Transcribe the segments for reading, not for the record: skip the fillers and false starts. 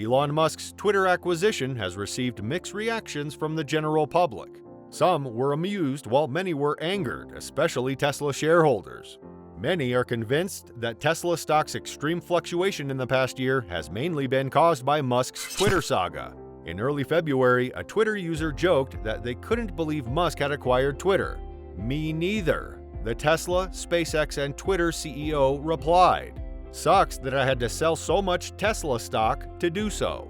Elon Musk's Twitter acquisition has received mixed reactions from the general public. Some were amused while many were angered, especially Tesla shareholders. Many are convinced that Tesla stock's extreme fluctuation in the past year has mainly been caused by Musk's Twitter saga. In early February, a Twitter user joked that they couldn't believe Musk had acquired Twitter. "Me neither," the Tesla, SpaceX, and Twitter CEO replied. "Sucks that I had to sell so much Tesla stock to do so."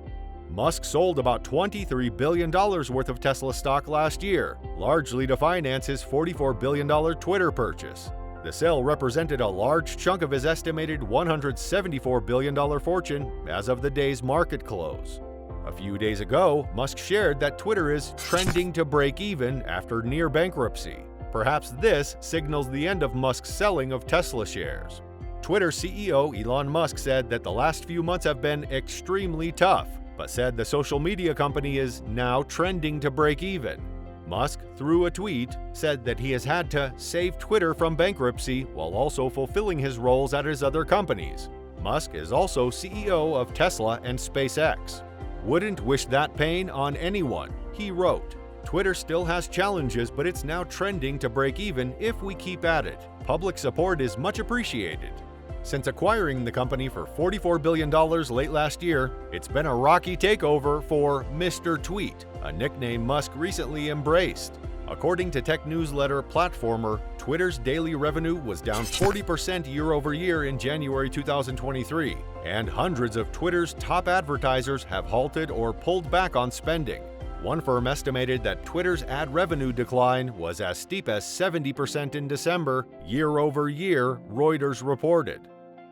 Musk sold about $23 billion worth of Tesla stock last year, largely to finance his $44 billion Twitter purchase. The sale represented a large chunk of his estimated $174 billion fortune as of the day's market close. A few days ago, Musk shared that Twitter is trending to break even after near bankruptcy. Perhaps this signals the end of Musk's selling of Tesla shares. Twitter CEO Elon Musk said that the last few months have been extremely tough, but said the social media company is now trending to break even. Musk, through a tweet, said that he has had to save Twitter from bankruptcy while also fulfilling his roles at his other companies. Musk is also CEO of Tesla and SpaceX. "Wouldn't wish that pain on anyone," he wrote. "Twitter still has challenges, but it's now trending to break even if we keep at it. Public support is much appreciated." Since acquiring the company for $44 billion late last year, it's been a rocky takeover for Mr. Tweet, a nickname Musk recently embraced. According to tech newsletter Platformer, Twitter's daily revenue was down 40% year-over-year in January 2023, and hundreds of Twitter's top advertisers have halted or pulled back on spending. One firm estimated that Twitter's ad revenue decline was as steep as 70% in December, year-over-year, Reuters reported.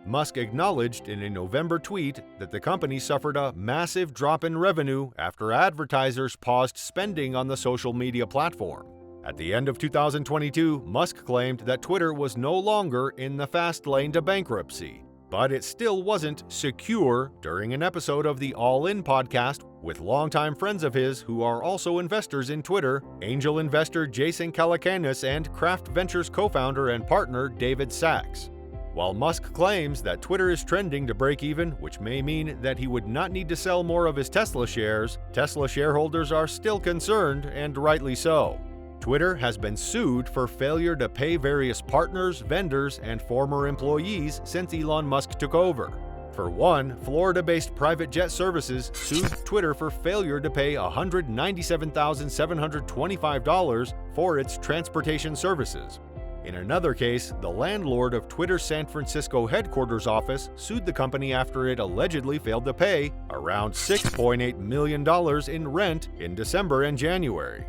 Musk acknowledged in a November tweet that the company suffered a massive drop in revenue after advertisers paused spending on the social media platform. At the end of 2022, Musk claimed that Twitter was no longer in the fast lane to bankruptcy, but it still wasn't secure during an episode of the All In podcast with longtime friends of his who are also investors in Twitter, angel investor Jason Calacanis and Kraft Ventures co-founder and partner David Sachs. While Musk claims that Twitter is trending to break even, which may mean that he would not need to sell more of his Tesla shares, Tesla shareholders are still concerned, and rightly so. Twitter has been sued for failure to pay various partners, vendors, and former employees since Elon Musk took over. For one, Florida-based private jet services sued Twitter for failure to pay $197,725 for its transportation services. In another case, the landlord of Twitter's San Francisco headquarters office sued the company after it allegedly failed to pay around $6.8 million in rent in December and January.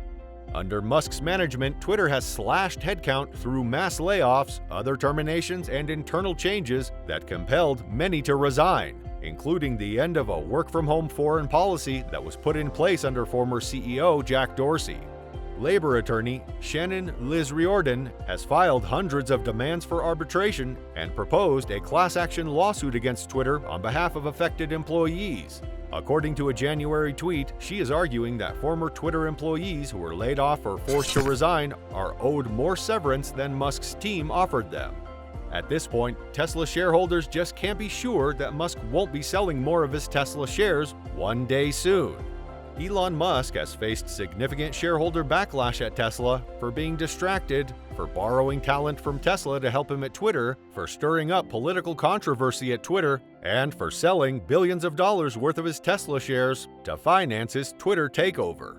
Under Musk's management, Twitter has slashed headcount through mass layoffs, other terminations, and internal changes that compelled many to resign, including the end of a work-from-home foreign policy that was put in place under former CEO Jack Dorsey. Labor attorney Shannon Liz Riordan has filed hundreds of demands for arbitration and proposed a class action lawsuit against Twitter on behalf of affected employees. According to a January tweet, she is arguing that former Twitter employees who were laid off or forced to resign are owed more severance than Musk's team offered them. At this point, Tesla shareholders just can't be sure that Musk won't be selling more of his Tesla shares one day soon. Elon Musk has faced significant shareholder backlash at Tesla for being distracted, for borrowing talent from Tesla to help him at Twitter, for stirring up political controversy at Twitter, and for selling billions of dollars worth of his Tesla shares to finance his Twitter takeover.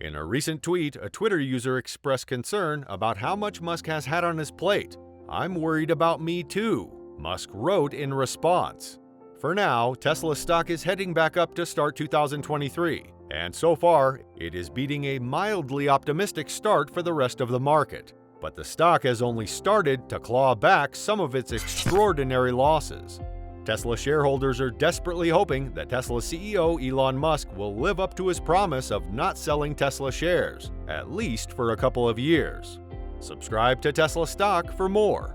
In a recent tweet, a Twitter user expressed concern about how much Musk has had on his plate. "I'm worried about me too," Musk wrote in response. For now, Tesla stock is heading back up to start 2023. And so far, it is beating a mildly optimistic start for the rest of the market. But the stock has only started to claw back some of its extraordinary losses. Tesla shareholders are desperately hoping that Tesla CEO Elon Musk will live up to his promise of not selling Tesla shares, at least for a couple of years. Subscribe to Tesla stock for more.